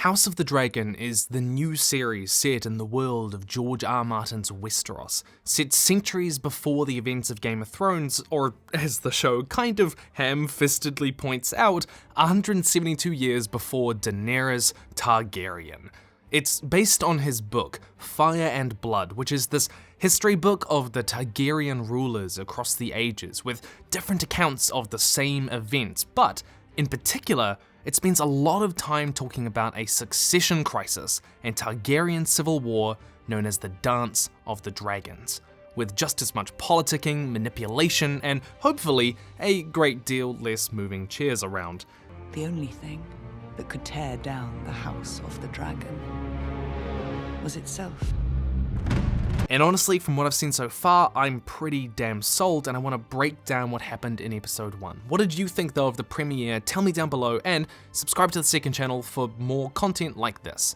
House of the Dragon is the new series set in the world of George R. R. Martin's Westeros, set centuries before the events of Game of Thrones, or as the show kind of ham-fistedly points out, 172 years before Daenerys Targaryen. It's based on his book, Fire and Blood, which is this history book of the Targaryen rulers across the ages, with different accounts of the same events, but, in particular, it spends a lot of time talking about a succession crisis and Targaryen civil war known as the Dance of the Dragons, with just as much politicking, manipulation, and hopefully a great deal less moving chairs around. The only thing that could tear down the House of the Dragon was itself. And honestly, from what I've seen so far, I'm pretty damn sold, and I want to break down what happened in episode 1. What did you think though of the premiere? Tell me down below, and subscribe to the second channel for more content like this.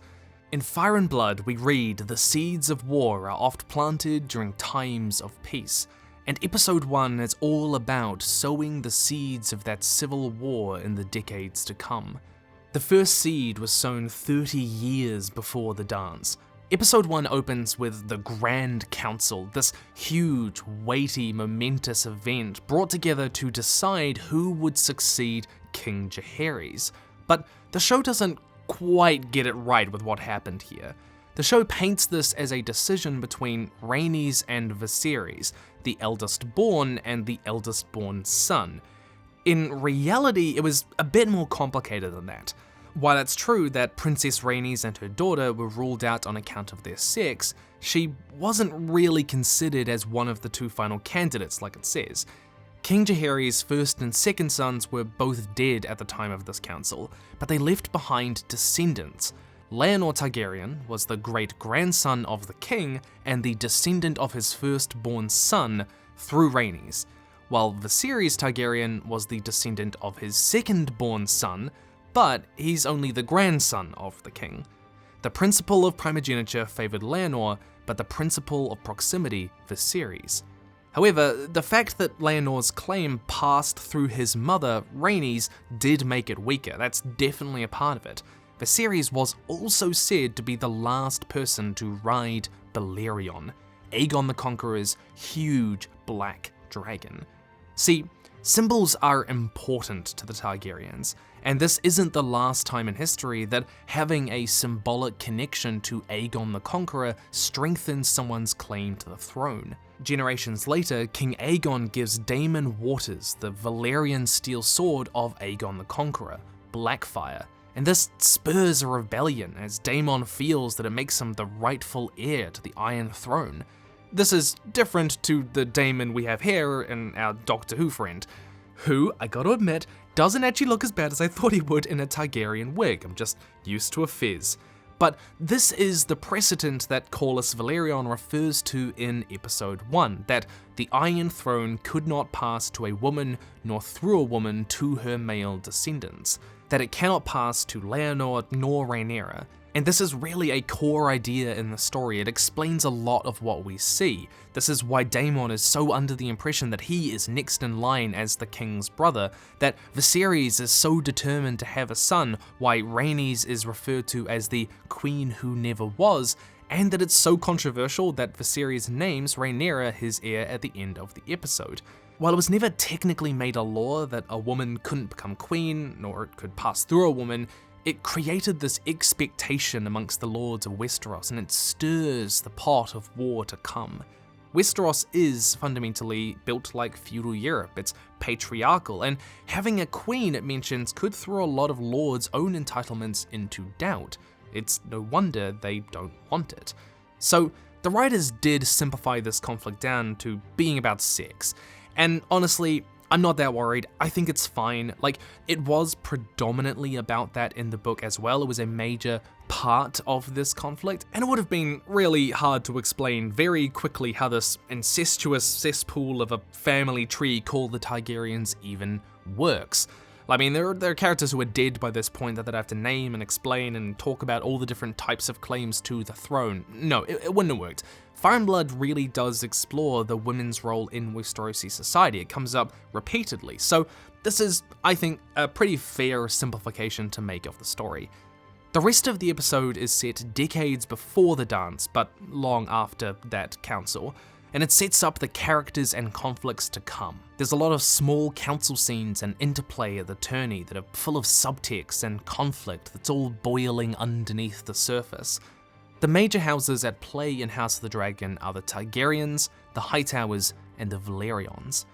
In Fire and Blood, we read the seeds of war are oft planted during times of peace, and episode 1 is all about sowing the seeds of that civil war in the decades to come. The first seed was sown 30 years before the dance. Episode 1 opens with the Grand Council, this huge, weighty, momentous event brought together to decide who would succeed King Jaehaerys. But the show doesn't quite get it right with what happened here. The show paints this as a decision between Rhaenys and Viserys, the eldest born and the eldest born son. In reality, it was a bit more complicated than that. While it's true that Princess Rhaenys and her daughter were ruled out on account of their sex, she wasn't really considered as one of the two final candidates like it says. King Jaehaerys' first and second sons were both dead at the time of this council, but they left behind descendants. Laenor Targaryen was the great-grandson of the king and the descendant of his firstborn son through Rhaenys, while Viserys Targaryen was the descendant of his second-born son, but he's only the grandson of the king. The principle of primogeniture favored Laenor, but the principle of proximity Viserys. However, the fact that Laenor's claim passed through his mother, Rhaenys, did make it weaker. That's definitely a part of it. Viserys was also said to be the last person to ride Valerion, Aegon the Conqueror's huge black dragon. See, symbols are important to the Targaryens, and this isn't the last time in history that having a symbolic connection to Aegon the Conqueror strengthens someone's claim to the throne. Generations later, King Aegon gives Daemon Waters the Valyrian steel sword of Aegon the Conqueror, Blackfire, and this spurs a rebellion as Daemon feels that it makes him the rightful heir to the Iron Throne. This is different to the Daemon we have here in our Doctor Who friend, who, I gotta admit, doesn't actually look as bad as I thought he would in a Targaryen wig. I'm just used to a fizz. But this is the precedent that Corliss Velaryon refers to in episode 1, that the Iron Throne could not pass to a woman nor through a woman to her male descendants, that it cannot pass to Laenor nor Rhaenyra. And this is really a core idea in the story. It explains a lot of what we see. This is why Daemon is so under the impression that he is next in line as the king's brother, that Viserys is so determined to have a son, why Rhaenys is referred to as the queen who never was, and that it's so controversial that Viserys names Rhaenyra his heir at the end of the episode. While it was never technically made a law that a woman couldn't become queen, nor it could pass through a woman, it created this expectation amongst the lords of Westeros, and it stirs the pot of war to come. Westeros is fundamentally built like feudal Europe. It's patriarchal, and having a queen, it mentions, could throw a lot of lords' own entitlements into doubt. It's no wonder they don't want it. So the writers did simplify this conflict down to being about sex, and honestly, I'm not that worried. I think it's fine. Like, it was predominantly about that in the book as well. It was a major part of this conflict, and it would have been really hard to explain very quickly how this incestuous cesspool of a family tree called the Targaryens even works. I mean, there are characters who are dead by this point that I'd have to name and explain and talk about all the different types of claims to the throne. No, it wouldn't have worked. Fire and Blood really does explore the women's role in Westerosi society. It comes up repeatedly, so this is, I think, a pretty fair simplification to make of the story. The rest of the episode is set decades before the dance, but long after that council, and it sets up the characters and conflicts to come. There's a lot of small council scenes and interplay at the tourney that are full of subtext and conflict that's all boiling underneath the surface. The major houses at play in House of the Dragon are the Targaryens, the Hightowers, and the Velaryons.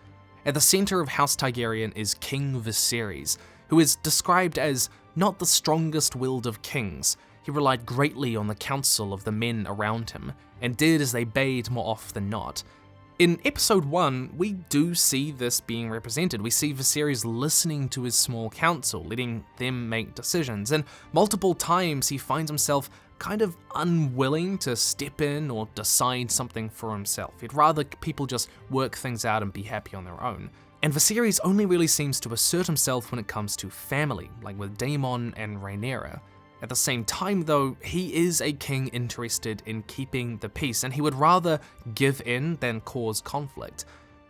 At the center of House Targaryen is King Viserys, who is described as not the strongest-willed of kings. He relied greatly on the counsel of the men around him, and did as they bade more often than not. In episode 1, we do see this being represented. We see Viserys listening to his small council, letting them make decisions, and multiple times he finds himself kind of unwilling to step in or decide something for himself. He'd rather people just work things out and be happy on their own. And Viserys only really seems to assert himself when it comes to family, like with Daemon and Rhaenyra. At the same time though, he is a king interested in keeping the peace, and he would rather give in than cause conflict.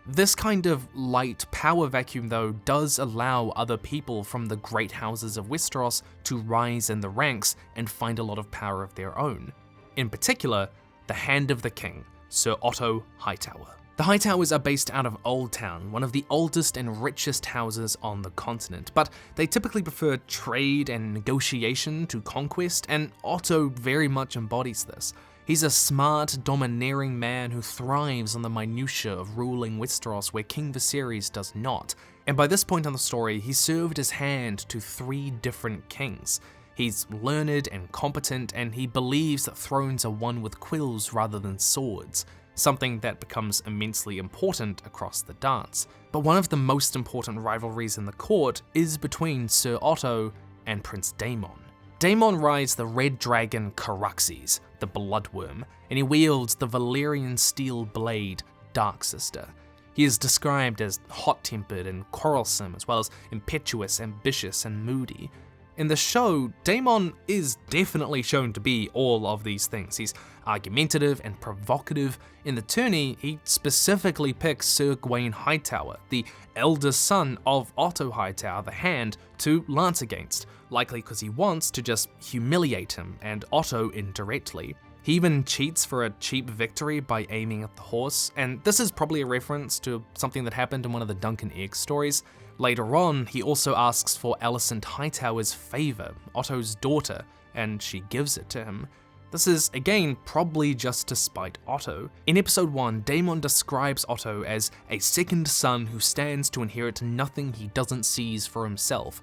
This kind of light power vacuum though does allow other people from the great houses of Westeros to rise in the ranks and find a lot of power of their own. In particular, the Hand of the King, Sir Otto Hightower. The Hightowers are based out of Old Town, one of the oldest and richest houses on the continent, but they typically prefer trade and negotiation to conquest, and Otto very much embodies this. He's a smart, domineering man who thrives on the minutiae of ruling Westeros where King Viserys does not, and by this point in the story, he served as hand to 3 different kings. He's learned and competent, and he believes that thrones are won with quills rather than swords, something that becomes immensely important across the dance. But one of the most important rivalries in the court is between Sir Otto and Prince Daemon. Daemon rides the red dragon Caraxes, the Bloodworm, and he wields the Valyrian steel blade Darksister. He is described as hot-tempered and quarrelsome, as well as impetuous, ambitious, and moody. In the show, Daemon is definitely shown to be all of these things. He's argumentative and provocative. In the tourney, he specifically picks Sir Gawain Hightower, the eldest son of Otto Hightower, the Hand, to lance against, likely because he wants to just humiliate him, and Otto indirectly. He even cheats for a cheap victory by aiming at the horse, and this is probably a reference to something that happened in one of the Duncan Egg stories. Later on, he also asks for Alicent Hightower's favour, Otto's daughter, and she gives it to him. This is, again, probably just to spite Otto. In episode 1, Daemon describes Otto as a second son who stands to inherit nothing he doesn't seize for himself.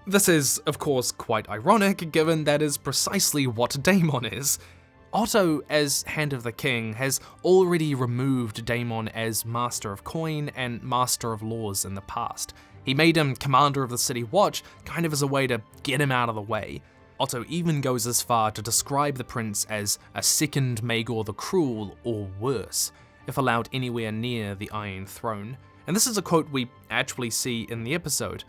This is, of course, quite ironic, given that is precisely what Daemon is. Otto, as Hand of the King, has already removed Daemon as Master of Coin and Master of Laws in the past. He made him Commander of the City Watch, kind of as a way to get him out of the way. Otto even goes as far to describe the prince as a second Maegor the Cruel, or worse, if allowed anywhere near the Iron Throne. And this is a quote we actually see in the episode.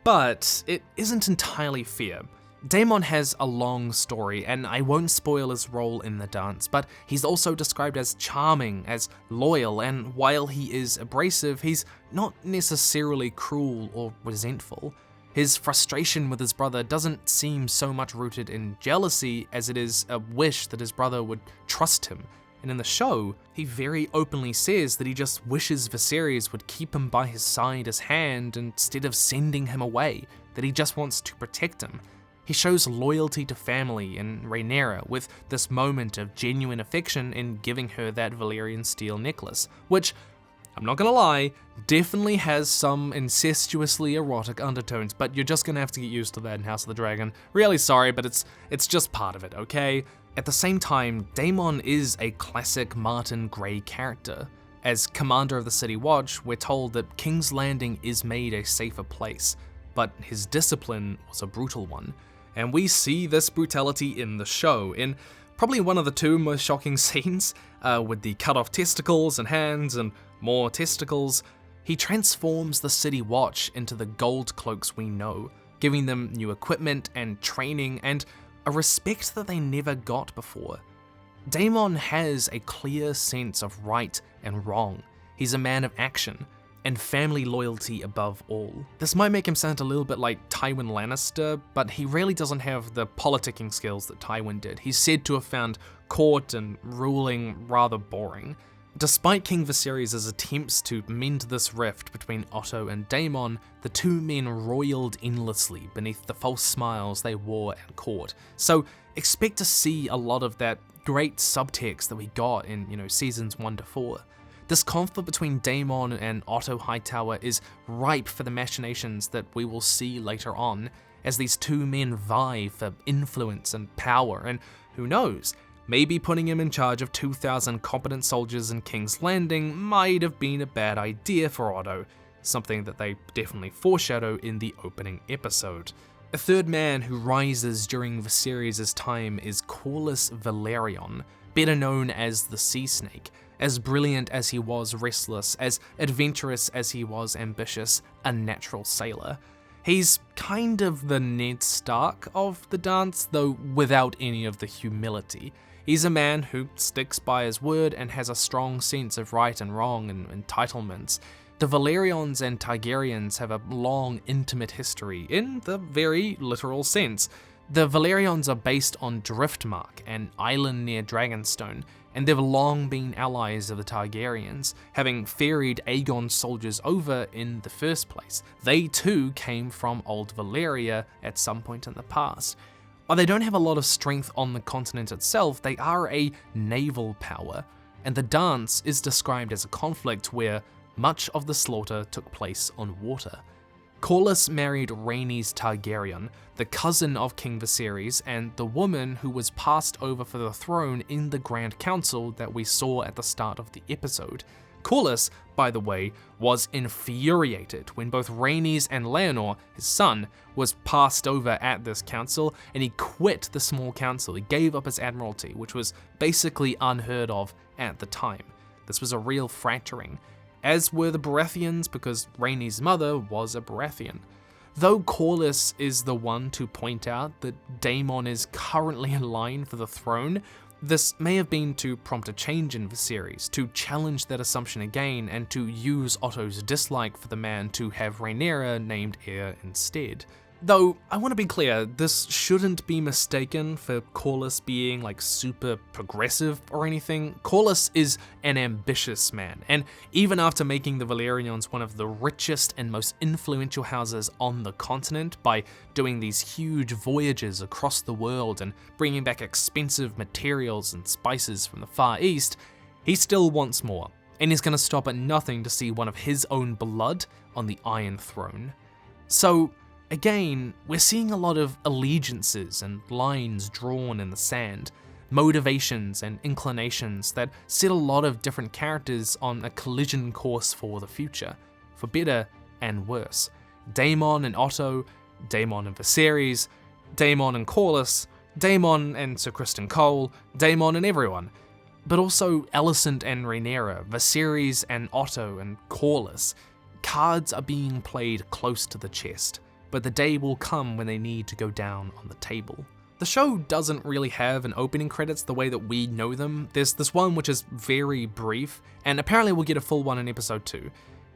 But it isn't entirely fair. Daemon has a long story, and I won't spoil his role in the dance, but he's also described as charming, as loyal, and while he is abrasive, he's not necessarily cruel or resentful. His frustration with his brother doesn't seem so much rooted in jealousy as it is a wish that his brother would trust him. And in the show, he very openly says that he just wishes Viserys would keep him by his side as Hand instead of sending him away, that he just wants to protect him. He shows loyalty to family in Rhaenyra with this moment of genuine affection in giving her that Valyrian steel necklace, which, I'm not gonna lie, definitely has some incestuously erotic undertones, but you're just gonna have to get used to that in House of the Dragon. Really sorry, but it's just part of it, okay? At the same time, Daemon is a classic Martin Grey character. As Commander of the City Watch, we're told that King's Landing is made a safer place, but his discipline was a brutal one. And we see this brutality in the show, in probably one of the 2 most shocking scenes, with the cut-off testicles and hands and more testicles. He transforms the City Watch into the gold cloaks we know, giving them new equipment and training and a respect that they never got before. Daemon has a clear sense of right and wrong. He's a man of action, and family loyalty above all. This might make him sound a little bit like Tywin Lannister, but he really doesn't have the politicking skills that Tywin did. He's said to have found court and ruling rather boring. Despite King Viserys' attempts to mend this rift between Otto and Daemon, the two men roiled endlessly beneath the false smiles they wore at court. So expect to see a lot of that great subtext that we got in, seasons 1 to 4. This conflict between Daemon and Otto Hightower is ripe for the machinations that we will see later on, as these two men vie for influence and power, and who knows, maybe putting him in charge of 2,000 competent soldiers in King's Landing might have been a bad idea for Otto, something that they definitely foreshadow in the opening episode. A third man who rises during Viserys' time is Corliss Velaryon, better known as the Sea Snake. As brilliant as he was restless, as adventurous as he was ambitious, a natural sailor. He's kind of the Ned Stark of the dance, though without any of the humility. He's a man who sticks by his word and has a strong sense of right and wrong and entitlements. The Valerions and Targaryens have a long, intimate history, in the very literal sense. The Valerions are based on Driftmark, an island near Dragonstone, and they've long been allies of the Targaryens, having ferried Aegon's soldiers over in the first place. They too came from Old Valyria at some point in the past. While they don't have a lot of strength on the continent itself, they are a naval power, and the dance is described as a conflict where much of the slaughter took place on water. Corliss married Rhaenys Targaryen, the cousin of King Viserys and the woman who was passed over for the throne in the Grand Council that we saw at the start of the episode. Corliss, by the way, was infuriated when both Rhaenys and Laenor, his son, was passed over at this council, and he quit the small council. He gave up his admiralty, which was basically unheard of at the time. This was a real fracturing, as were the Baratheons, because Rhaenys' mother was a Baratheon. Though Corliss is the one to point out that Daemon is currently in line for the throne, this may have been to prompt a change in Viserys, to challenge that assumption again, and to use Otto's dislike for the man to have Rhaenyra named heir instead. Though, I want to be clear, this shouldn't be mistaken for Corliss being like super progressive or anything. Corliss is an ambitious man, and even after making the Valerians one of the richest and most influential houses on the continent by doing these huge voyages across the world and bringing back expensive materials and spices from the Far East, he still wants more, and he's going to stop at nothing to see one of his own blood on the Iron Throne. So, again, we're seeing a lot of allegiances and lines drawn in the sand, motivations and inclinations that set a lot of different characters on a collision course for the future, for better and worse. Daemon and Otto, Daemon and Viserys, Daemon and Corliss, Daemon and Sir Criston Cole, Daemon and everyone. But also Alicent and Rhaenyra, Viserys and Otto and Corliss. Cards are being played close to the chest, but the day will come when they need to go down on the table. The show doesn't really have an opening credits the way that we know them. There's this one which is very brief, and apparently we'll get a full one in episode 2.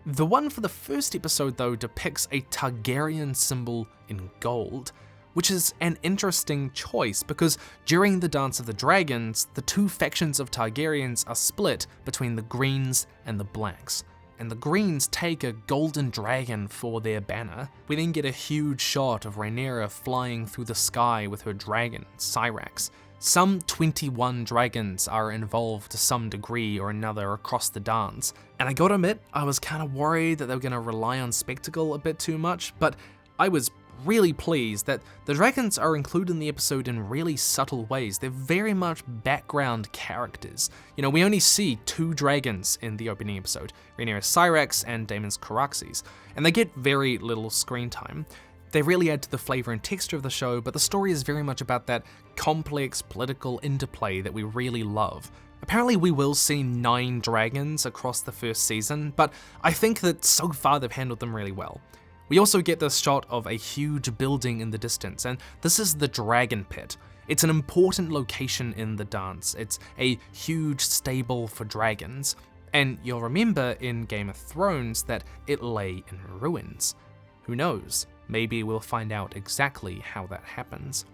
The one for the first episode though depicts a Targaryen symbol in gold, which is an interesting choice because during the Dance of the Dragons, the two factions of Targaryens are split between the Greens and the Blacks, and the Greens take a golden dragon for their banner. We then get a huge shot of Rhaenyra flying through the sky with her dragon, Syrax. Some 21 dragons are involved to some degree or another across the dance, and I gotta admit, I was kinda worried that they were gonna rely on spectacle a bit too much, but I was really pleased that the dragons are included in the episode in really subtle ways. They're very much background characters. We only see 2 dragons in the opening episode, Rhaenyra's Syrax and Daemon's Caraxes, and they get very little screen time. They really add to the flavor and texture of the show, but the story is very much about that complex political interplay that we really love. Apparently we will see 9 dragons across the first season, but I think that so far they've handled them really well. We also get this shot of a huge building in the distance, and this is the Dragon Pit. It's an important location in the dance. It's a huge stable for dragons. And you'll remember in Game of Thrones that it lay in ruins. Who knows, maybe we'll find out exactly how that happens.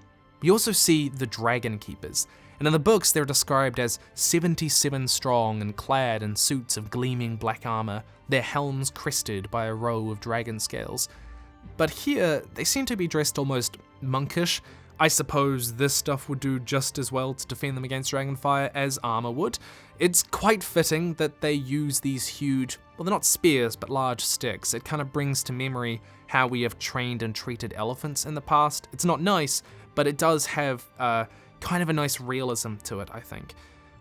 You also see the Dragon Keepers, and in the books they're described as 77 strong and clad in suits of gleaming black armor, their helms crested by a row of dragon scales. But here, they seem to be dressed almost monkish. I suppose this stuff would do just as well to defend them against dragonfire as armor would. It's quite fitting that they use these huge, well, they're not spears, but large sticks. It kind of brings to memory how we have trained and treated elephants in the past. It's not nice, but it does have kind of a nice realism to it, I think.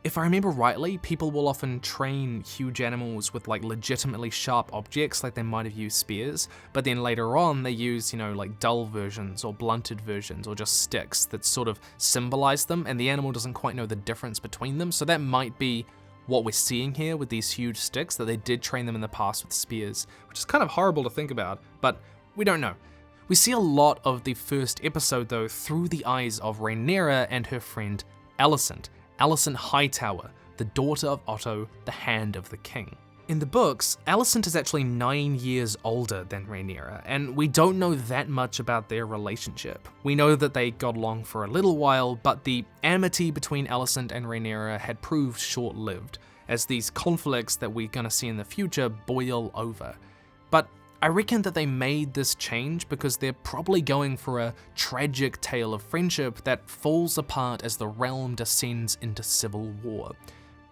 If I remember rightly, people will often train huge animals with like legitimately sharp objects, like they might have used spears, but then later on they use, like dull versions or blunted versions or just sticks that sort of symbolize them, and the animal doesn't quite know the difference between them. So that might be what we're seeing here with these huge sticks, that they did train them in the past with spears, which is kind of horrible to think about, but we don't know. We see a lot of the first episode though through the eyes of Rhaenyra and her friend Alicent Hightower, the daughter of Otto, the Hand of the King. In the books, Alicent is actually 9 years older than Rhaenyra, and we don't know that much about their relationship. We know that they got along for a little while, but the amity between Alicent and Rhaenyra had proved short-lived, as these conflicts that we're gonna see in the future boil over. But I reckon that they made this change because they're probably going for a tragic tale of friendship that falls apart as the realm descends into civil war.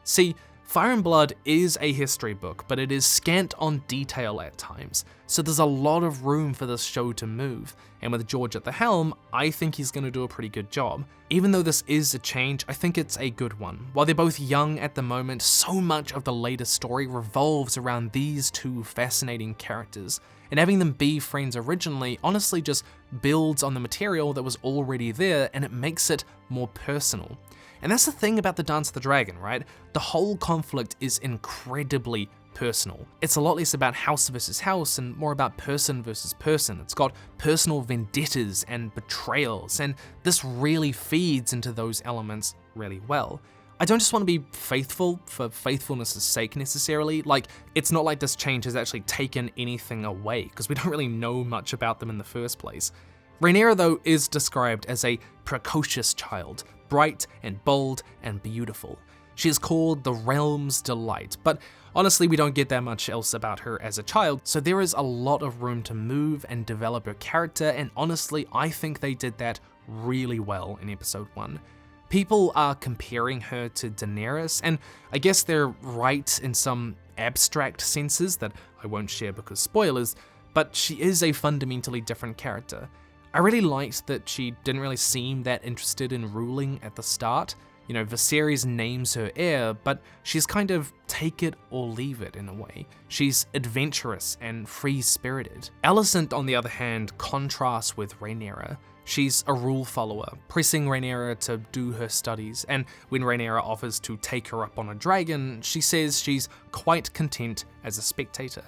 See, Fire and Blood is a history book, but it is scant on detail at times, so there's a lot of room for this show to move, and with George at the helm, I think he's going to do a pretty good job. Even though this is a change, I think it's a good one. While they're both young at the moment, so much of the latest story revolves around these two fascinating characters, and having them be friends originally honestly just builds on the material that was already there, and it makes it more personal. And that's the thing about the Dance of the Dragon, right? The whole conflict is incredibly personal. It's a lot less about house versus house and more about person versus person. It's got personal vendettas and betrayals, and this really feeds into those elements really well. I don't just want to be faithful for faithfulness' sake necessarily. Like, it's not like this change has actually taken anything away, because we don't really know much about them in the first place. Rhaenyra, though, is described as a precocious child, bright and bold and beautiful. She is called the Realm's Delight, but honestly we don't get that much else about her as a child, so there is a lot of room to move and develop her character, and honestly I think they did that really well in episode 1. People are comparing her to Daenerys, and I guess they're right in some abstract senses that I won't share because spoilers, but she is a fundamentally different character. I really liked that she didn't really seem that interested in ruling at the start. Viserys names her heir, but she's kind of take it or leave it in a way. She's adventurous and free-spirited. Alicent, on the other hand, contrasts with Rhaenyra. She's a rule follower, pressing Rhaenyra to do her studies, and when Rhaenyra offers to take her up on a dragon, she says she's quite content as a spectator.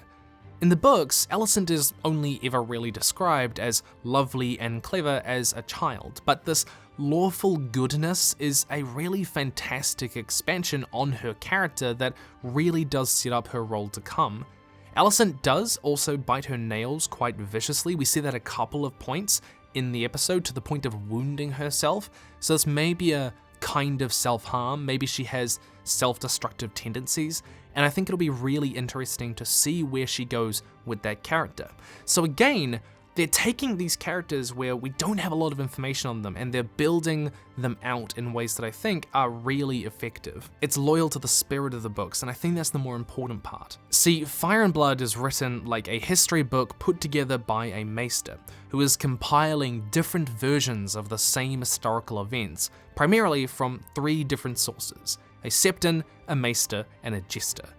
In the books, Alicent is only ever really described as lovely and clever as a child, but this lawful goodness is a really fantastic expansion on her character that really does set up her role to come. Alicent does also bite her nails quite viciously. We see that a couple of points in the episode to the point of wounding herself, so this may be a kind of self-harm, maybe she has self-destructive tendencies, and I think it'll be really interesting to see where she goes with that character. So again, they're taking these characters where we don't have a lot of information on them, and they're building them out in ways that I think are really effective. It's loyal to the spirit of the books, and I think that's the more important part. See, Fire and Blood is written like a history book put together by a maester, who is compiling different versions of the same historical events, primarily from 3 different sources: a septon, a maester, and a jester.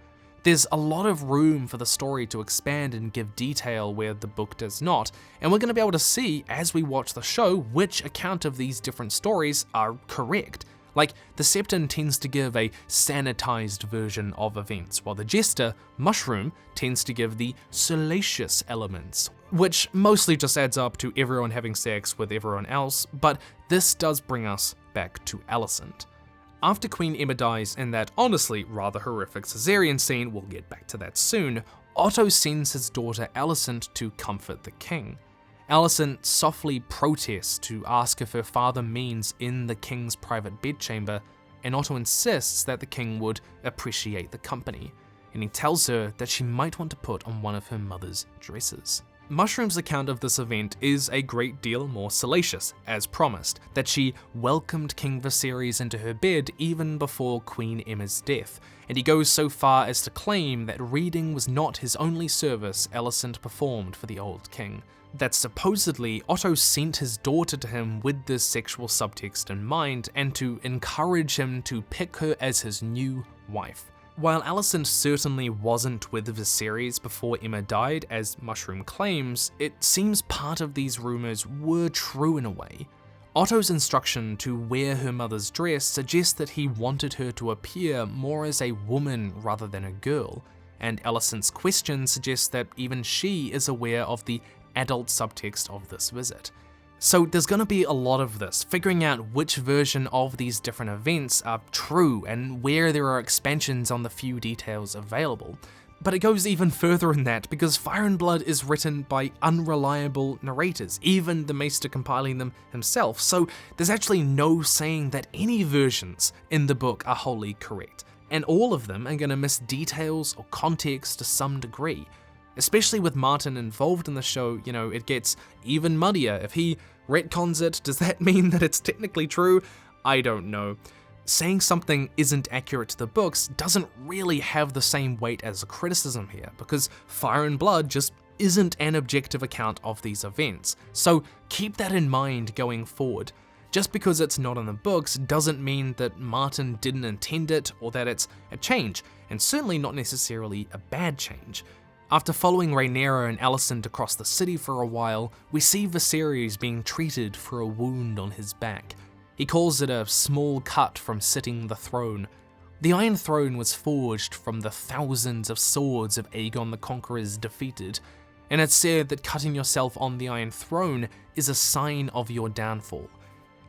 There's a lot of room for the story to expand and give detail where the book does not, and we're going to be able to see as we watch the show which account of these different stories are correct. Like, the septon tends to give a sanitized version of events, while the jester, Mushroom, tends to give the salacious elements, which mostly just adds up to everyone having sex with everyone else, but this does bring us back to Alicent. After Queen Aemma dies in that honestly rather horrific cesarean scene, we'll get back to that soon, Otto sends his daughter Alicent to comfort the king. Alicent softly protests to ask if her father means in the king's private bedchamber, and Otto insists that the king would appreciate the company, and he tells her that she might want to put on one of her mother's dresses. Mushroom's account of this event is a great deal more salacious, as promised, that she welcomed King Viserys into her bed even before Queen Aemma's death, and he goes so far as to claim that reading was not his only service Alicent performed for the old king. That supposedly Otto sent his daughter to him with this sexual subtext in mind, and to encourage him to pick her as his new wife. While Alicent certainly wasn't with Viserys before Aemma died, as Mushroom claims, it seems part of these rumors were true in a way. Otto's instruction to wear her mother's dress suggests that he wanted her to appear more as a woman rather than a girl, and Alicent's question suggests that even she is aware of the adult subtext of this visit. So there's going to be a lot of this, figuring out which version of these different events are true and where there are expansions on the few details available. But it goes even further than that, because Fire and Blood is written by unreliable narrators, even the Maester compiling them himself, so there's actually no saying that any versions in the book are wholly correct, and all of them are going to miss details or context to some degree. Especially with Martin involved in the show, it gets even muddier. If he retcons it, does that mean that it's technically true? I don't know. Saying something isn't accurate to the books doesn't really have the same weight as a criticism here, because Fire and Blood just isn't an objective account of these events. So keep that in mind going forward. Just because it's not in the books doesn't mean that Martin didn't intend it or that it's a change, and certainly not necessarily a bad change. After following Rhaenyra and Alicent across the city for a while, we see Viserys being treated for a wound on his back. He calls it a small cut from sitting the throne. The Iron Throne was forged from the thousands of swords of Aegon the Conqueror's defeated, and it's said that cutting yourself on the Iron Throne is a sign of your downfall.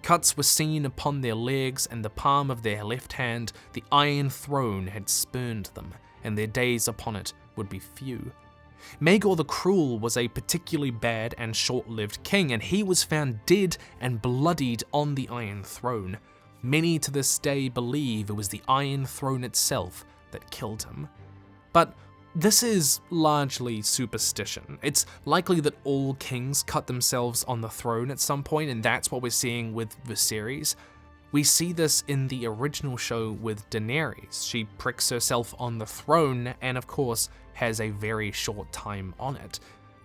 Cuts were seen upon their legs and the palm of their left hand. The Iron Throne had spurned them, and their days upon it would be few. Maegor the Cruel was a particularly bad and short-lived king, and he was found dead and bloodied on the Iron Throne. Many to this day believe it was the Iron Throne itself that killed him. But this is largely superstition. It's likely that all kings cut themselves on the throne at some point, and that's what we're seeing with Viserys. We see this in the original show with Daenerys. She pricks herself on the throne and of course has a very short time on it.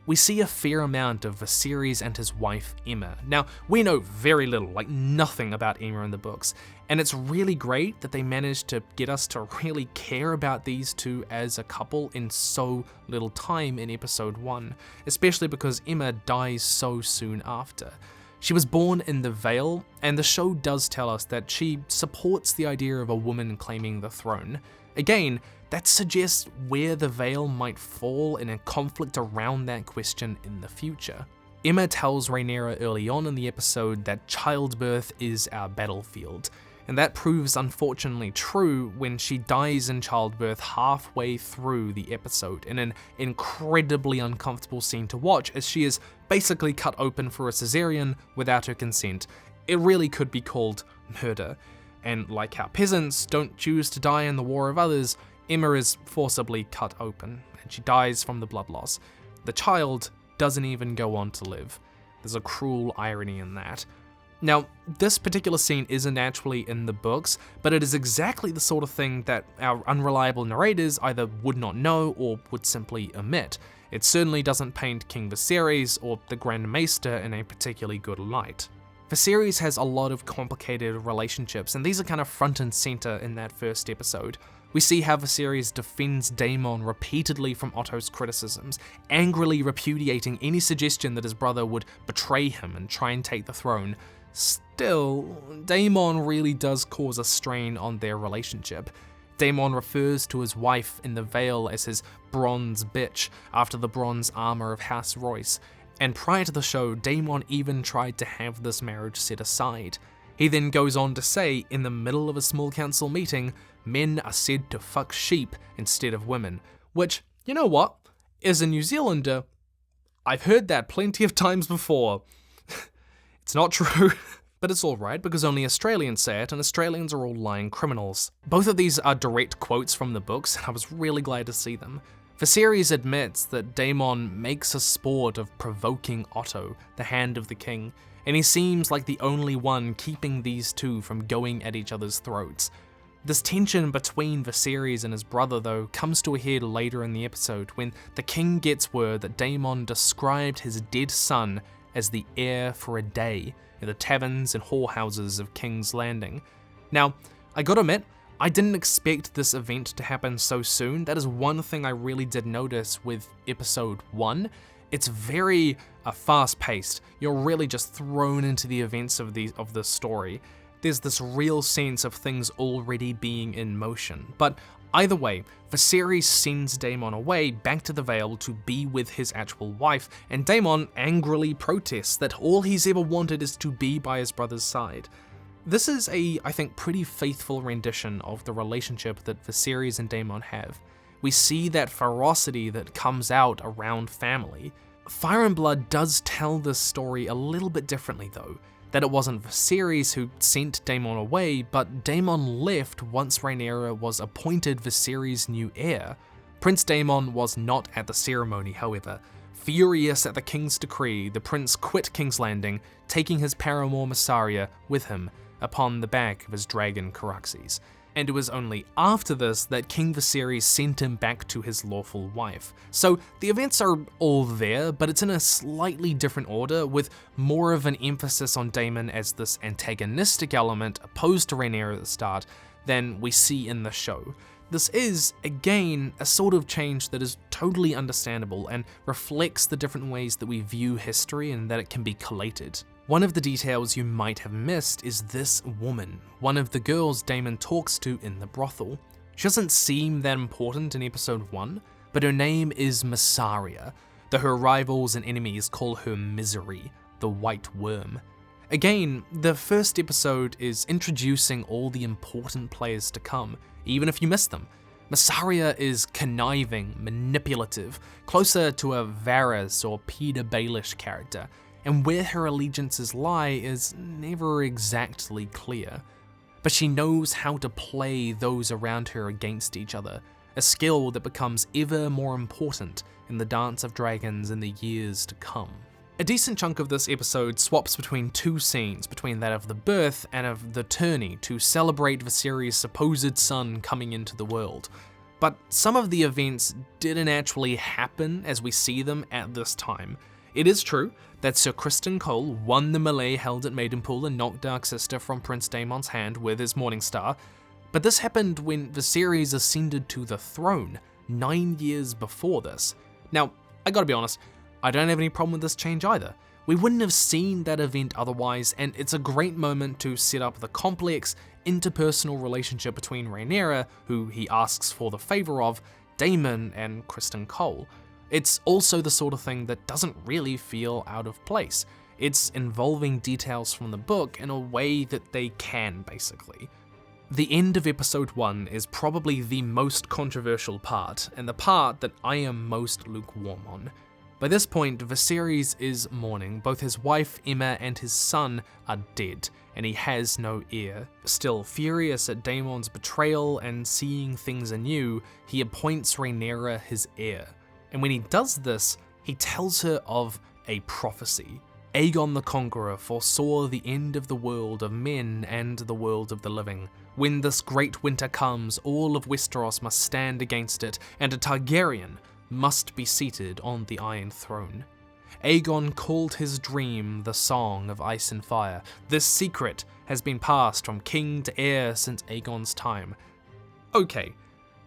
We see a fair amount of Viserys and his wife Aemma. Now, we know very little, like nothing about Aemma in the books, and it's really great that they managed to get us to really care about these two as a couple in so little time in episode 1, especially because Aemma dies so soon after. She was born in the Vale, and the show does tell us that she supports the idea of a woman claiming the throne. Again, that suggests where the Vale might fall in a conflict around that question in the future. Aemma tells Rhaenyra early on in the episode that childbirth is our battlefield, and that proves unfortunately true when she dies in childbirth halfway through the episode in an incredibly uncomfortable scene to watch, as she is basically cut open for a cesarean without her consent. It really could be called murder, and like how peasants don't choose to die in the war of others, Aemma is forcibly cut open, and she dies from the blood loss. The child doesn't even go on to live. There's a cruel irony in that. Now, this particular scene isn't actually in the books, but it is exactly the sort of thing that our unreliable narrators either would not know or would simply omit. It certainly doesn't paint King Viserys or the Grand Maester in a particularly good light. Viserys has a lot of complicated relationships, and these are kind of front and center in that first episode. We see how Viserys defends Daemon repeatedly from Otto's criticisms, angrily repudiating any suggestion that his brother would betray him and try and take the throne. Still, Daemon really does cause a strain on their relationship. Daemon refers to his wife in the Vale as his bronze bitch, after the bronze armor of House Royce, and prior to the show, Daemon even tried to have this marriage set aside. He then goes on to say, in the middle of a small council meeting, men are said to fuck sheep instead of women, which, you know what, as a New Zealander, I've heard that plenty of times before. It's not true, but it's alright because only Australians say it, and Australians are all lying criminals. Both of these are direct quotes from the books, and I was really glad to see them. Viserys admits that Daemon makes a sport of provoking Otto, the Hand of the King, and he seems like the only one keeping these two from going at each other's throats. This tension between Viserys and his brother, though, comes to a head later in the episode when the king gets word that Daemon described his dead son as the heir for a day in the taverns and whorehouses of King's Landing. Now, I gotta admit, I didn't expect this event to happen so soon. That is one thing I really did notice with episode 1. It's very fast-paced. You're really just thrown into the events of the story. There's this real sense of things already being in motion. But either way, Viserys sends Daemon away back to the Vale to be with his actual wife, and Daemon angrily protests that all he's ever wanted is to be by his brother's side. This is I think, pretty faithful rendition of the relationship that Viserys and Daemon have. We see that ferocity that comes out around family. Fire and Blood does tell this story a little bit differently though. That it wasn't Viserys who sent Daemon away, but Daemon left once Rhaenyra was appointed Viserys' new heir. Prince Daemon was not at the ceremony, however. Furious at the king's decree, the prince quit King's Landing, taking his paramour Mysaria with him upon the back of his dragon Caraxes. And it was only after this that King Viserys sent him back to his lawful wife. So the events are all there, but it's in a slightly different order, with more of an emphasis on Daemon as this antagonistic element opposed to Rhaenyra at the start than we see in the show. This is, again, a sort of change that is totally understandable and reflects the different ways that we view history and that it can be collated. One of the details you might have missed is this woman, one of the girls Daemon talks to in the brothel. She doesn't seem that important in episode 1, but her name is Mysaria, though her rivals and enemies call her Misery, the White Worm. Again, the first episode is introducing all the important players to come, even if you miss them. Mysaria is conniving, manipulative, closer to a Varys or Peter Baelish character, and where her allegiances lie is never exactly clear. But she knows how to play those around her against each other, a skill that becomes ever more important in the Dance of Dragons in the years to come. A decent chunk of this episode swaps between two scenes, between that of the birth and of the tourney to celebrate Viserys' supposed son coming into the world. But some of the events didn't actually happen as we see them at this time. It is true that Sir Criston Cole won the melee held at Maidenpool and knocked Darksister from Prince Daemon's hand with his Morningstar, but this happened when Viserys ascended to the throne 9 years before this. Now, I gotta be honest, I don't have any problem with this change either. We wouldn't have seen that event otherwise, and it's a great moment to set up the complex, interpersonal relationship between Rhaenyra, who he asks for the favour of, Daemon, and Criston Cole. It's also the sort of thing that doesn't really feel out of place. It's involving details from the book in a way that they can, basically. The end of episode 1 is probably the most controversial part, and the part that I am most lukewarm on. By this point, Viserys is mourning. Both his wife, Aemma, and his son are dead, and he has no heir. Still, furious at Daemon's betrayal and seeing things anew, he appoints Rhaenyra his heir. And when he does this, he tells her of a prophecy. Aegon the Conqueror foresaw the end of the world of men and the world of the living. When this great winter comes, all of Westeros must stand against it, and a Targaryen must be seated on the Iron Throne. Aegon called his dream the Song of Ice and Fire. This secret has been passed from king to heir since Aegon's time. Okay,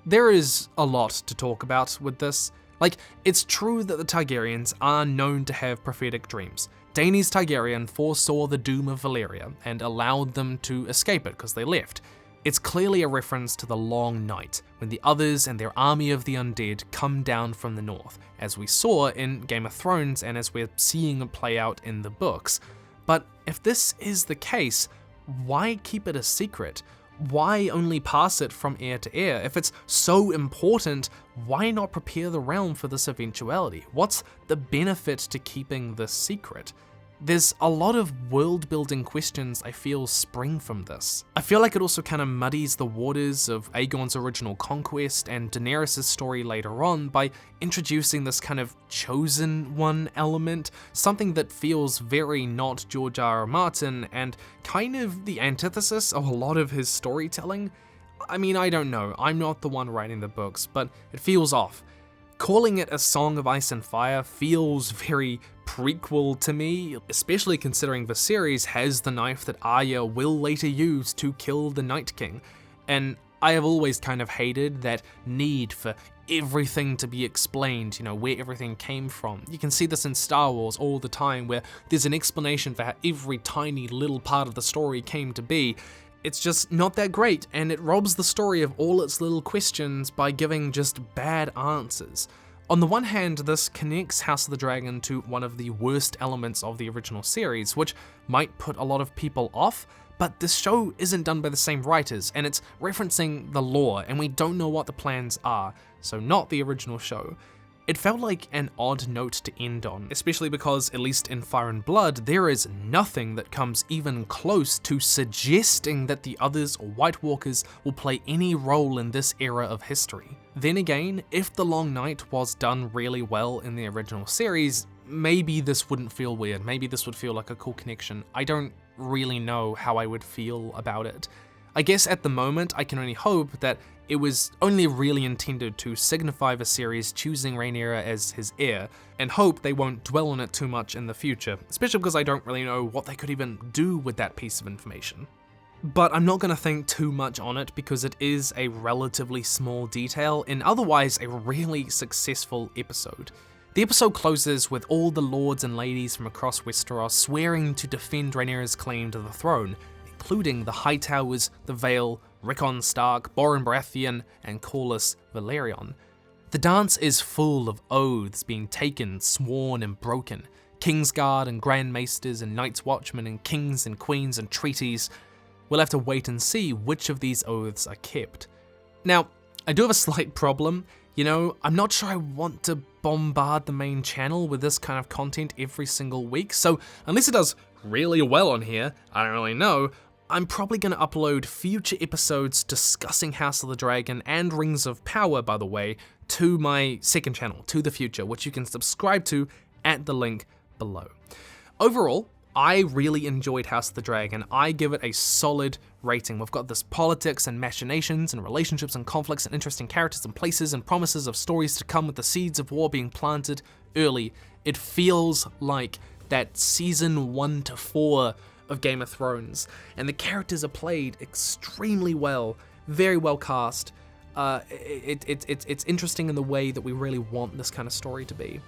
there is a lot to talk about with this. Like, it's true that the Targaryens are known to have prophetic dreams. Daenerys Targaryen foresaw the doom of Valyria and allowed them to escape it because they left. It's clearly a reference to the Long Night, when the others and their army of the undead come down from the north, as we saw in Game of Thrones and as we're seeing it play out in the books. But if this is the case, why keep it a secret? Why only pass it from heir to heir? If it's so important, why not prepare the realm for this eventuality? What's the benefit to keeping this secret? There's a lot of world-building questions I feel spring from this. I feel like it also kind of muddies the waters of Aegon's original conquest and Daenerys' story later on by introducing this kind of chosen one element, something that feels very not George R.R. Martin and kind of the antithesis of a lot of his storytelling. I mean, I don't know, I'm not the one writing the books, but it feels off. Calling it a Song of Ice and Fire feels very prequel to me, especially considering Viserys has the knife that Arya will later use to kill the Night King, and I have always kind of hated that need for everything to be explained, where everything came from. You can see this in Star Wars all the time, where there's an explanation for how every tiny little part of the story came to be. It's just not that great, and it robs the story of all its little questions by giving just bad answers. On the one hand, this connects House of the Dragon to one of the worst elements of the original series, which might put a lot of people off, but this show isn't done by the same writers, and it's referencing the lore, and we don't know what the plans are, so not the original show. It felt like an odd note to end on, especially because, at least in Fire and Blood, there is nothing that comes even close to suggesting that the others or White Walkers will play any role in this era of history. Then again, if The Long Night was done really well in the original series, maybe this wouldn't feel weird, maybe this would feel like a cool connection. I don't really know how I would feel about it. I guess at the moment, I can only hope that it was only really intended to signify Viserys choosing Rhaenyra as his heir, and hope they won't dwell on it too much in the future, especially because I don't really know what they could even do with that piece of information. But I'm not going to think too much on it because it is a relatively small detail in otherwise a really successful episode. The episode closes with all the lords and ladies from across Westeros swearing to defend Rhaenyra's claim to the throne, including the Hightowers, the Vale, Rickon Stark, Borren Baratheon, and Corliss Velaryon. The dance is full of oaths being taken, sworn, and broken. Kingsguard and Grand Maesters and Night's Watchmen and kings and queens and treaties. We'll have to wait and see which of these oaths are kept. Now, I do have a slight problem. I'm not sure I want to bombard the main channel with this kind of content every single week, so unless it does really well on here, I don't really know, I'm probably going to upload future episodes discussing House of the Dragon and Rings of Power, by the way, to my second channel, To the Future, which you can subscribe to at the link below. Overall, I really enjoyed House of the Dragon. I give it a solid rating. We've got this politics and machinations and relationships and conflicts and interesting characters and places and promises of stories to come with the seeds of war being planted early. It feels like that season 1 to 4 of Game of Thrones, and the characters are played extremely well, very well cast. It's interesting in the way that we really want this kind of story to be.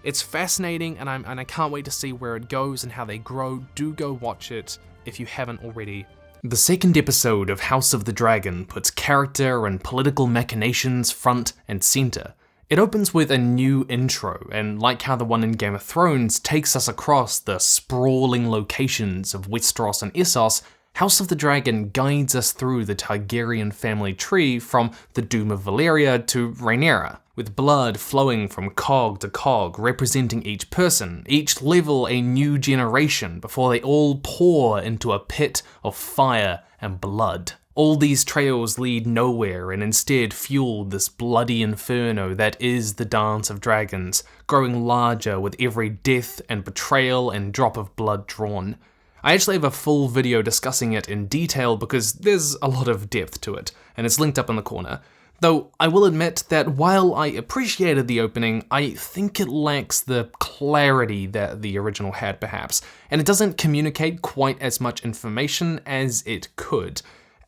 It's fascinating, and I can't wait to see where it goes and how they grow. Do go watch it if you haven't already. The second episode of House of the Dragon puts character and political machinations front and center. It opens with a new intro, and like how the one in Game of Thrones takes us across the sprawling locations of Westeros and Essos, House of the Dragon guides us through the Targaryen family tree from the Doom of Valyria to Rhaenyra, with blood flowing from cog to cog, representing each person, each level a new generation, before they all pour into a pit of fire and blood. All these trails lead nowhere and instead fuel this bloody inferno that is the Dance of Dragons, growing larger with every death and betrayal and drop of blood drawn. I actually have a full video discussing it in detail because there's a lot of depth to it, and it's linked up in the corner. Though I will admit that while I appreciated the opening, I think it lacks the clarity that the original had perhaps, and it doesn't communicate quite as much information as it could.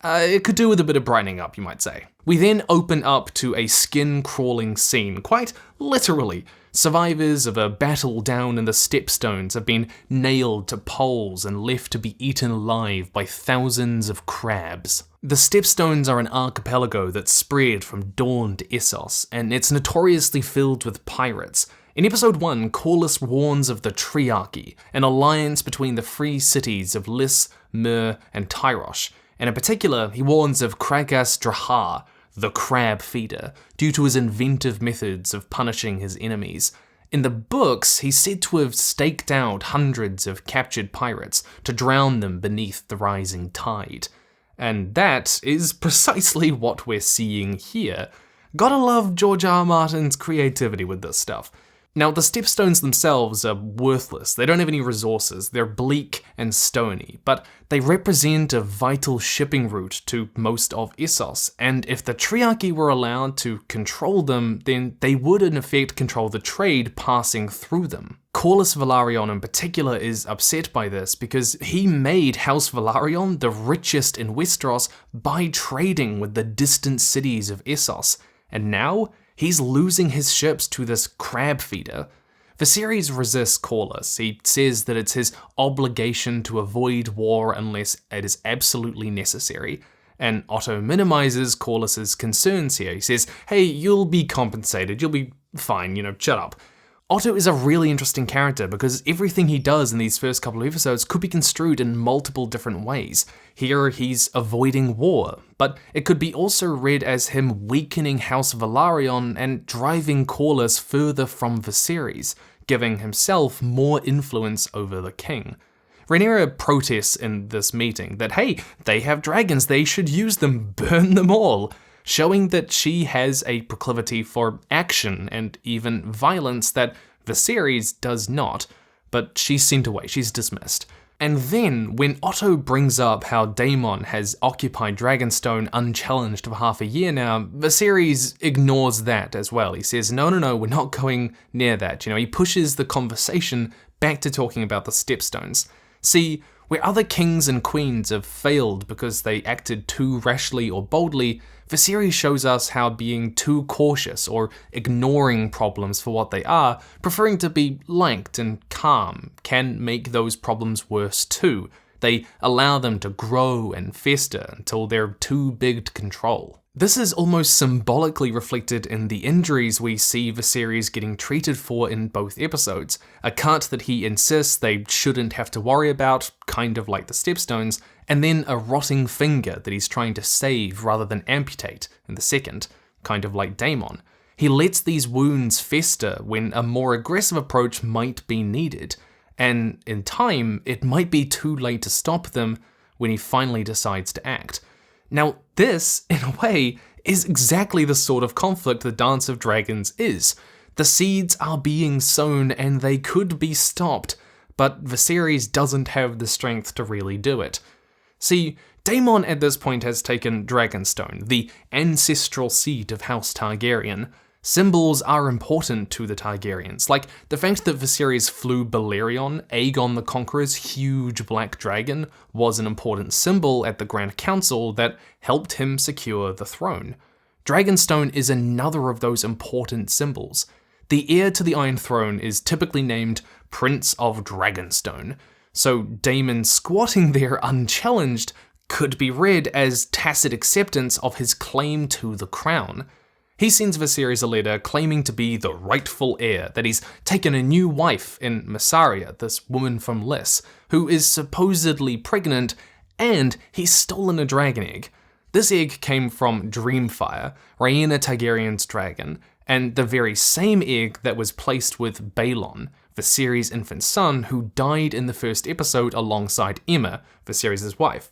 It could do with a bit of brightening up, you might say. We then open up to a skin-crawling scene, quite literally. Survivors of a battle down in the Stepstones have been nailed to poles and left to be eaten alive by thousands of crabs. The Stepstones are an archipelago that's spread from Dawn to Essos, and it's notoriously filled with pirates. In episode 1, Corliss warns of the Triarchy, an alliance between the free cities of Lys, Myr, and Tyrosh, and in particular, he warns of Kragas Drahar, the crab feeder, due to his inventive methods of punishing his enemies. In the books, he's said to have staked out hundreds of captured pirates to drown them beneath the rising tide. And that is precisely what we're seeing here. Gotta love George R. Martin's creativity with this stuff. Now, the stepstones themselves are worthless. They don't have any resources. They're bleak and stony, but they represent a vital shipping route to most of Essos, and if the Triarchy were allowed to control them, then they would in effect control the trade passing through them. Corliss Velaryon in particular is upset by this because he made House Velaryon the richest in Westeros by trading with the distant cities of Essos, and now he's losing his ships to this crab feeder. Viserys resists Corliss. He says that it's his obligation to avoid war unless it is absolutely necessary. And Otto minimizes Corliss's concerns here. He says, hey, you'll be compensated, you'll be fine, shut up. Otto is a really interesting character because everything he does in these first couple of episodes could be construed in multiple different ways. Here he's avoiding war, but it could be also read as him weakening House Velaryon and driving Corliss further from Viserys, giving himself more influence over the king. Rhaenyra protests in this meeting that, hey, they have dragons, they should use them, burn them all, showing that she has a proclivity for action and even violence that Viserys does not, but she's sent away, she's dismissed. And then, when Otto brings up how Daemon has occupied Dragonstone unchallenged for half a year now, Viserys ignores that as well. He says, no, we're not going near that. He pushes the conversation back to talking about the Stepstones. See, where other kings and queens have failed because they acted too rashly or boldly, Viserys shows us how being too cautious or ignoring problems for what they are, preferring to be liked and calm, can make those problems worse too. They allow them to grow and fester until they're too big to control. This is almost symbolically reflected in the injuries we see Viserys getting treated for in both episodes. A cut that he insists they shouldn't have to worry about, kind of like the Stepstones, and then a rotting finger that he's trying to save rather than amputate in the second, kind of like Daemon. He lets these wounds fester when a more aggressive approach might be needed, and in time, it might be too late to stop them when he finally decides to act. Now, this, in a way, is exactly the sort of conflict the Dance of Dragons is. The seeds are being sown and they could be stopped, but Viserys doesn't have the strength to really do it. See, Daemon at this point has taken Dragonstone, the ancestral seat of House Targaryen. Symbols are important to the Targaryens, like the fact that Viserys flew Balerion, Aegon the Conqueror's huge black dragon, was an important symbol at the Grand Council that helped him secure the throne. Dragonstone is another of those important symbols. The heir to the Iron Throne is typically named Prince of Dragonstone, so Daemon squatting there unchallenged could be read as tacit acceptance of his claim to the crown. He sends Viserys a letter claiming to be the rightful heir, that he's taken a new wife in Mysaria, this woman from Lys, who is supposedly pregnant, and he's stolen a dragon egg. This egg came from Dreamfire, Rhaenyra Targaryen's dragon, and the very same egg that was placed with Balon, Viserys' infant son, who died in the first episode alongside Aemma, Viserys' wife.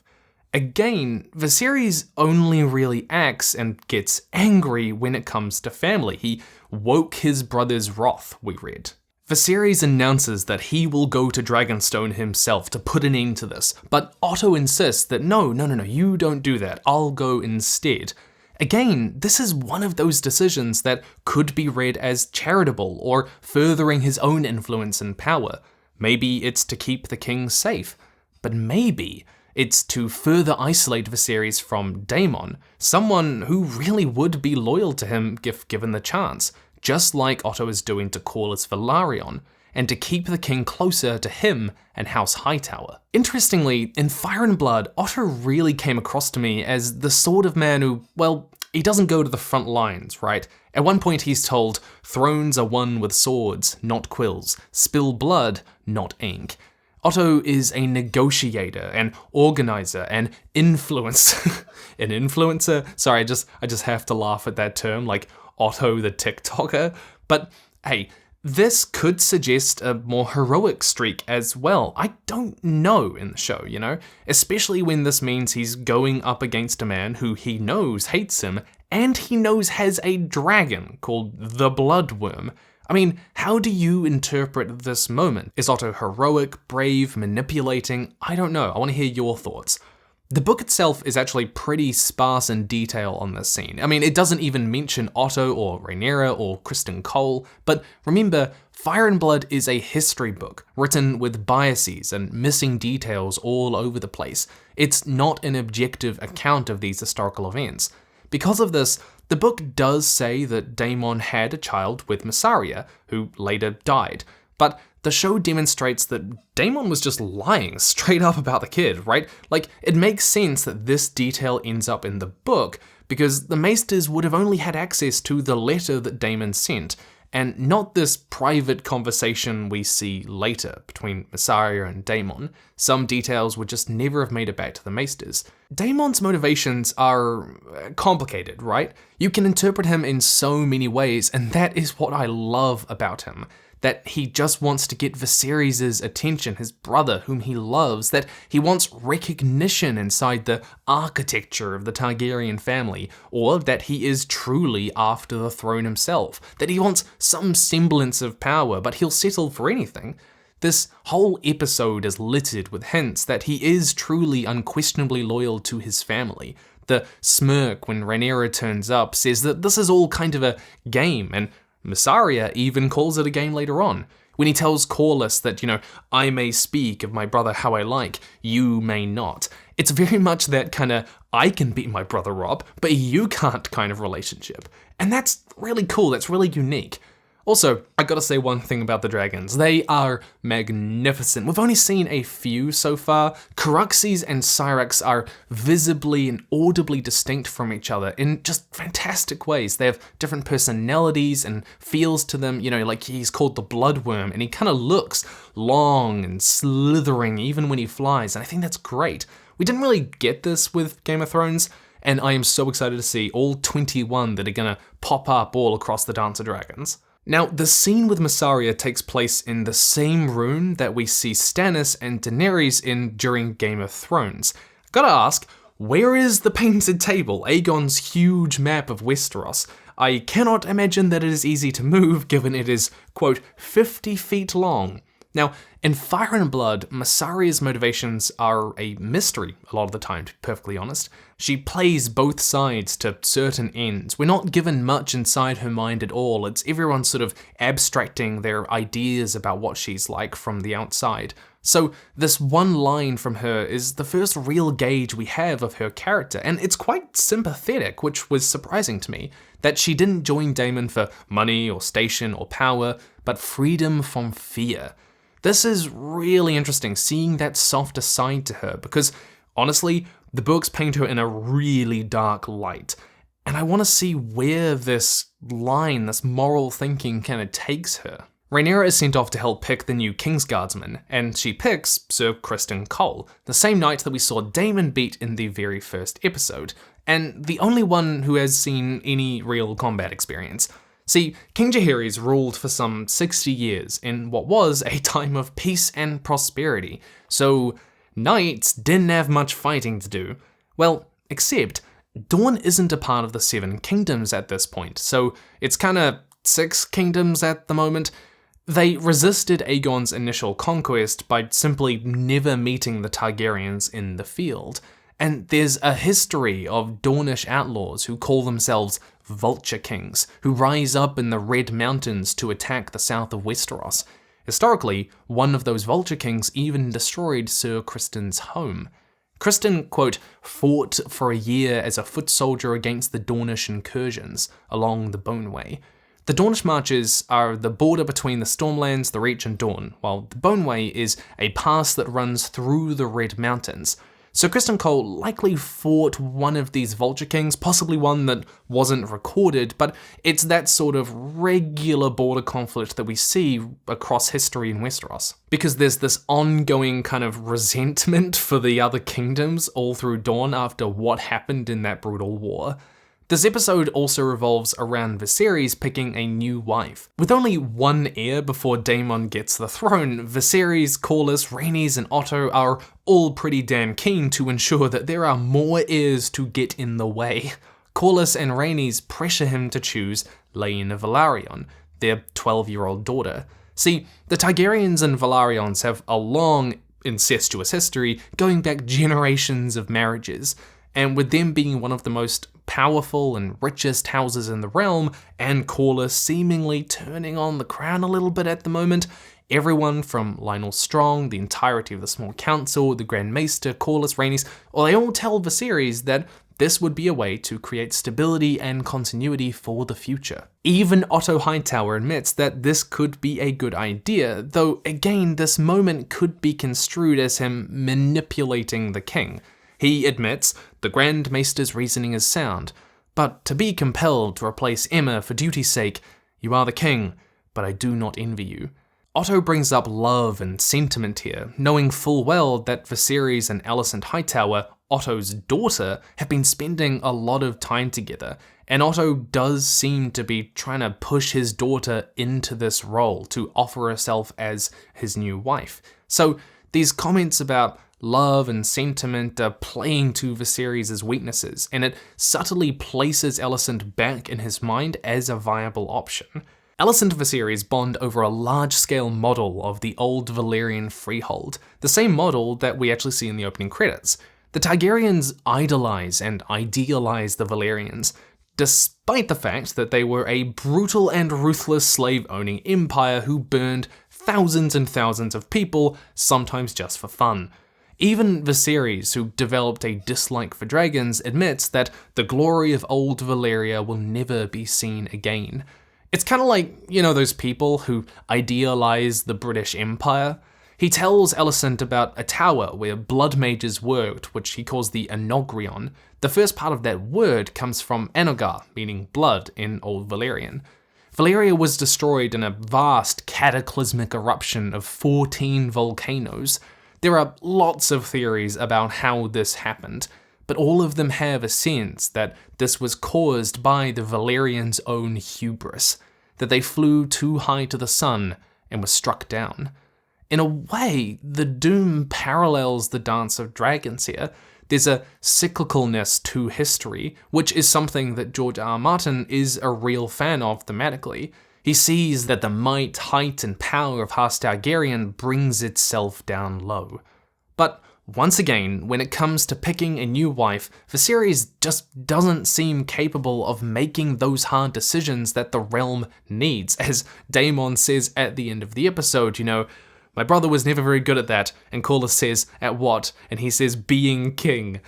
Again, Viserys only really acts and gets angry when it comes to family. He woke his brother's wrath, we read. Viserys announces that he will go to Dragonstone himself to put an end to this, but Otto insists that no, you don't do that, I'll go instead. Again, this is one of those decisions that could be read as charitable or furthering his own influence and power. Maybe it's to keep the king safe, but maybe it's to further isolate Viserys from Daemon, someone who really would be loyal to him if given the chance, just like Otto is doing to Corliss Velaryon, and to keep the king closer to him and House Hightower. Interestingly, in Fire and Blood, Otto really came across to me as the sort of man who, well, he doesn't go to the front lines, right? At one point he's told, "Thrones are won with swords, not quills. Spill blood, not ink." Otto is a negotiator, an organizer, an influencer. An influencer? Sorry, I just have to laugh at that term, like Otto the TikToker. But hey, this could suggest a more heroic streak as well. I don't know in the show, you know? Especially when this means he's going up against a man who he knows hates him, and he knows has a dragon called the Bloodworm. I mean, how do you interpret this moment? Is Otto heroic, brave, manipulating? I don't know. I want to hear your thoughts. The book itself is actually pretty sparse in detail on this scene. I mean, it doesn't even mention Otto or Rhaenyra or Criston Cole, but remember, Fire and Blood is a history book, written with biases and missing details all over the place. It's not an objective account of these historical events. Because of this, the book does say that Daemon had a child with Mysaria, who later died, but the show demonstrates that Daemon was just lying straight up about the kid, right? Like, it makes sense that this detail ends up in the book, because the Maesters would have only had access to the letter that Daemon sent, and not this private conversation we see later between Mysaria and Daemon. Some details would just never have made it back to the Maesters. Daemon's motivations are complicated, right? You can interpret him in so many ways, and that is what I love about him. That he just wants to get Viserys' attention, his brother whom he loves, that he wants recognition inside the architecture of the Targaryen family, or that he is truly after the throne himself, that he wants some semblance of power, but he'll settle for anything. This whole episode is littered with hints that he is truly unquestionably loyal to his family. The smirk when Rhaenyra turns up says that this is all kind of a game, and Mysaria even calls it a game later on, when he tells Corliss that, I may speak of my brother how I like, you may not. It's very much that kind of, I can beat my brother Rob, but you can't kind of relationship. And that's really cool, that's really unique. Also, I gotta say one thing about the dragons. They are magnificent. We've only seen a few so far. Caraxes and Syrax are visibly and audibly distinct from each other in just fantastic ways. They have different personalities and feels to them, like he's called the Bloodworm, and he kind of looks long and slithering even when he flies, and I think that's great. We didn't really get this with Game of Thrones, and I am so excited to see all 21 that are gonna pop up all across the Dance of Dragons. Now, the scene with Mysaria takes place in the same room that we see Stannis and Daenerys in during Game of Thrones. Gotta ask, where is the painted table, Aegon's huge map of Westeros? I cannot imagine that it is easy to move, given it is, quote, 50 feet long. Now, in Fire and Blood, Mysaria's motivations are a mystery a lot of the time, to be perfectly honest. She plays both sides to certain ends. We're not given much inside her mind at all. It's everyone sort of abstracting their ideas about what she's like from the outside. So this one line from her is the first real gauge we have of her character, and it's quite sympathetic, which was surprising to me, that she didn't join Daemon for money or station or power, but freedom from fear. This is really interesting, seeing that softer side to her, because honestly, the books paint her in a really dark light, and I want to see where this line, this moral thinking kind of takes her. Rhaenyra is sent off to help pick the new Kingsguardsman, and she picks Sir Criston Cole, the same knight that we saw Daemon beat in the very first episode, and the only one who has seen any real combat experience. See, King Jaehaerys ruled for some 60 years in what was a time of peace and prosperity, so knights didn't have much fighting to do. Well, except Dorne isn't a part of the Seven Kingdoms at this point, so it's kinda 6 kingdoms at the moment. They resisted Aegon's initial conquest by simply never meeting the Targaryens in the field, and there's a history of Dornish outlaws who call themselves Vulture Kings, who rise up in the Red Mountains to attack the south of Westeros. Historically, one of those Vulture Kings even destroyed Sir Criston's home. Criston, quote, fought for a year as a foot soldier against the Dornish incursions along the Boneway. The Dornish marches are the border between the Stormlands, the Reach, and Dorne, while the Boneway is a pass that runs through the Red Mountains. So Criston Cole likely fought one of these Vulture Kings, possibly one that wasn't recorded, but it's that sort of regular border conflict that we see across history in Westeros. Because there's this ongoing kind of resentment for the other kingdoms all through Dawn after what happened in that brutal war. This episode also revolves around Viserys picking a new wife. With only one heir before Daemon gets the throne, Viserys, Corliss, Rhaenys, and Otto are all pretty damn keen to ensure that there are more heirs to get in the way. Corliss and Rhaenys pressure him to choose Laena Velaryon, their 12-year-old daughter. See, the Targaryens and Velaryons have a long, incestuous history, going back generations of marriages, and with them being one of the most powerful and richest houses in the realm, and Corliss seemingly turning on the crown a little bit at the moment, everyone from Lionel Strong, the entirety of the Small Council, the Grand Maester, Corliss, Rhaenys, well, they all tell Viserys that this would be a way to create stability and continuity for the future. Even Otto Hightower admits that this could be a good idea, though again, this moment could be construed as him manipulating the king. He admits the Grand Maester's reasoning is sound, but to be compelled to replace Emma for duty's sake, you are the king, but I do not envy you. Otto brings up love and sentiment here, knowing full well that Viserys and Alicent Hightower, Otto's daughter, have been spending a lot of time together, and Otto does seem to be trying to push his daughter into this role to offer herself as his new wife. So these comments about love and sentiment are playing to Viserys' weaknesses, and it subtly places Alicent back in his mind as a viable option. Alicent and Viserys bond over a large-scale model of the old Valyrian freehold, the same model that we actually see in the opening credits. The Targaryens idolize and idealize the Valerians, despite the fact that they were a brutal and ruthless slave-owning empire who burned thousands and thousands of people, sometimes just for fun. Even Viserys, who developed a dislike for dragons, admits that the glory of old Valyria will never be seen again. It's kind of like, those people who idealize the British Empire. He tells Alicent about a tower where blood mages worked, which he calls the Anogrion. The first part of that word comes from Anogar, meaning blood in Old Valyrian. Valyria was destroyed in a vast cataclysmic eruption of 14 volcanoes. There are lots of theories about how this happened, but all of them have a sense that this was caused by the Valerians' own hubris, that they flew too high to the sun and were struck down. In a way, the doom parallels the Dance of Dragons here. There's a cyclicalness to history, which is something that George R. R. Martin is a real fan of thematically. He sees that the might, height, and power of House Targaryen brings itself down low. But once again, when it comes to picking a new wife, Viserys just doesn't seem capable of making those hard decisions that the realm needs. As Daemon says at the end of the episode, my brother was never very good at that, and Corliss says, at what? And he says, being king.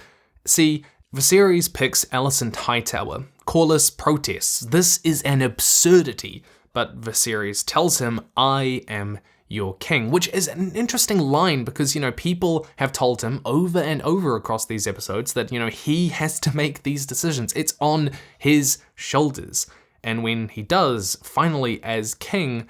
See, Viserys picks Alicent Hightower. Corliss protests. This is an absurdity. But Viserys tells him, I am your king, which is an interesting line because, people have told him over and over across these episodes that, he has to make these decisions. It's on his shoulders. And when he does, finally as king,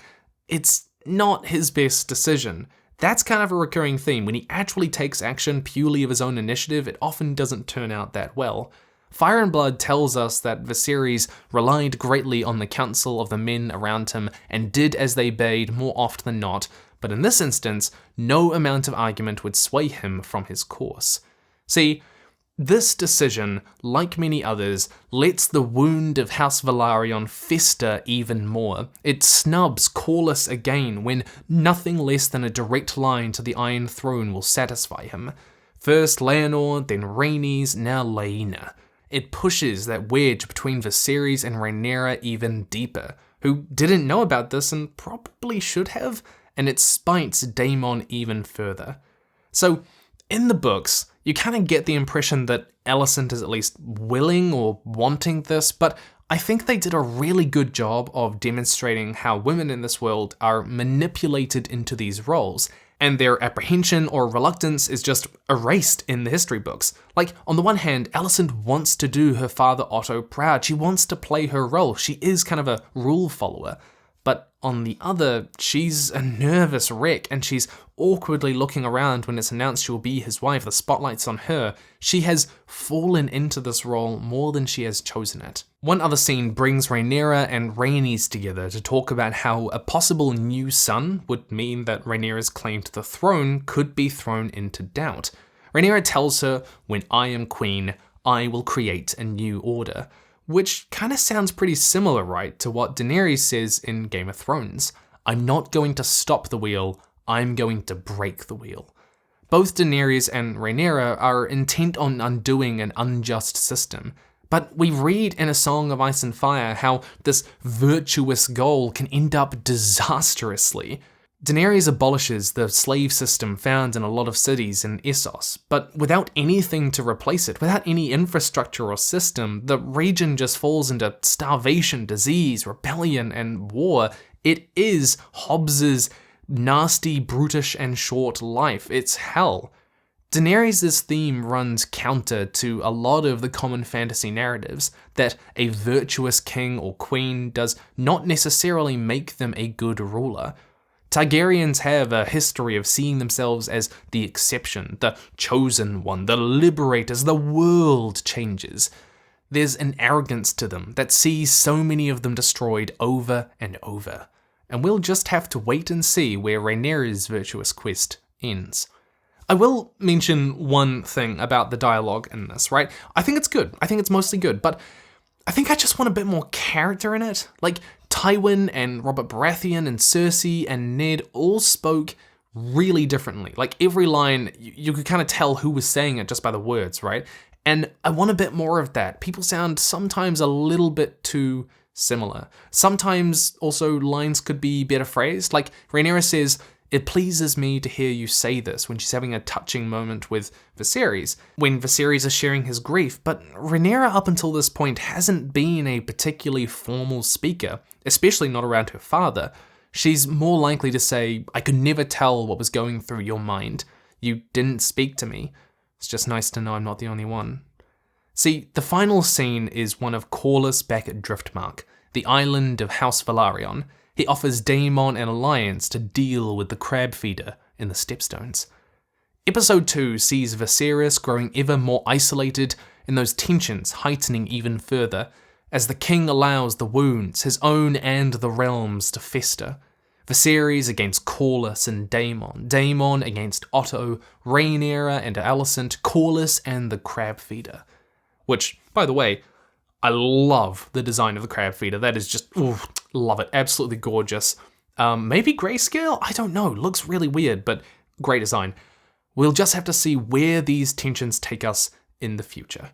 it's not his best decision. That's kind of a recurring theme. When he actually takes action purely of his own initiative, it often doesn't turn out that well. Fire and Blood tells us that Viserys relied greatly on the counsel of the men around him and did as they bade more oft than not, but in this instance, no amount of argument would sway him from his course. See, this decision, like many others, lets the wound of House Velaryon fester even more. It snubs Corliss again when nothing less than a direct line to the Iron Throne will satisfy him. First Laenor, then Rhaenys, now Laena. It pushes that wedge between Viserys and Rhaenyra even deeper, who didn't know about this and probably should have, and it spites Daemon even further. So, in the books, you kind of get the impression that Alicent is at least willing or wanting this, but I think they did a really good job of demonstrating how women in this world are manipulated into these roles, and their apprehension or reluctance is just erased in the history books. Like, on the one hand, Alicent wants to do her father Otto proud. She wants to play her role. She is kind of a rule follower. But on the other, she's a nervous wreck, and she's awkwardly looking around when it's announced she will be his wife. The spotlight's on her. She has fallen into this role more than she has chosen it. One other scene brings Rhaenyra and Rhaenys together to talk about how a possible new son would mean that Rhaenyra's claim to the throne could be thrown into doubt. Rhaenyra tells her, "When I am queen, I will create a new order." Which kind of sounds pretty similar, right, to what Daenerys says in Game of Thrones. "I'm not going to stop the wheel, I'm going to break the wheel." Both Daenerys and Rhaenyra are intent on undoing an unjust system, but we read in A Song of Ice and Fire how this virtuous goal can end up disastrously. Daenerys abolishes the slave system found in a lot of cities in Essos, but without anything to replace it, without any infrastructure or system, the region just falls into starvation, disease, rebellion, and war. It is Hobbes's nasty, brutish, and short life. It's hell. Daenerys' theme runs counter to a lot of the common fantasy narratives, that a virtuous king or queen does not necessarily make them a good ruler. Targaryens have a history of seeing themselves as the exception, the chosen one, the liberators, the world changers. There's an arrogance to them that sees so many of them destroyed over and over. And we'll just have to wait and see where Rhaenyra's virtuous quest ends. I will mention one thing about the dialogue in this, right? I think it's good. I think it's mostly good, but I think I just want a bit more character in it. Like, Tywin and Robert Baratheon and Cersei and Ned all spoke really differently. Like, every line, you could kind of tell who was saying it just by the words, right? And I want a bit more of that. People sound sometimes a little bit too similar. Sometimes also lines could be better phrased. Like, Rhaenyra says, "It pleases me to hear you say this," when she's having a touching moment with Viserys, when Viserys is sharing his grief. But Rhaenyra up until this point hasn't been a particularly formal speaker, especially not around her father. She's more likely to say, "I could never tell what was going through your mind. You didn't speak to me. It's just nice to know I'm not the only one." See, the final scene is one of Corliss back at Driftmark, the island of House Velaryon. He offers Daemon an alliance to deal with the crab feeder in the Stepstones. Episode 2 sees Viserys growing ever more isolated, and those tensions heightening even further, as the king allows the wounds, his own and the realm's, to fester. Viserys against Corliss and Daemon, Daemon against Otto, Rhaenyra and Alicent, Corliss and the crab feeder. Which, by the way, I love the design of the crab feeder. That is just, ooh, love it. Absolutely gorgeous. Maybe grayscale? I don't know. Looks really weird, but great design. We'll just have to see where these tensions take us in the future.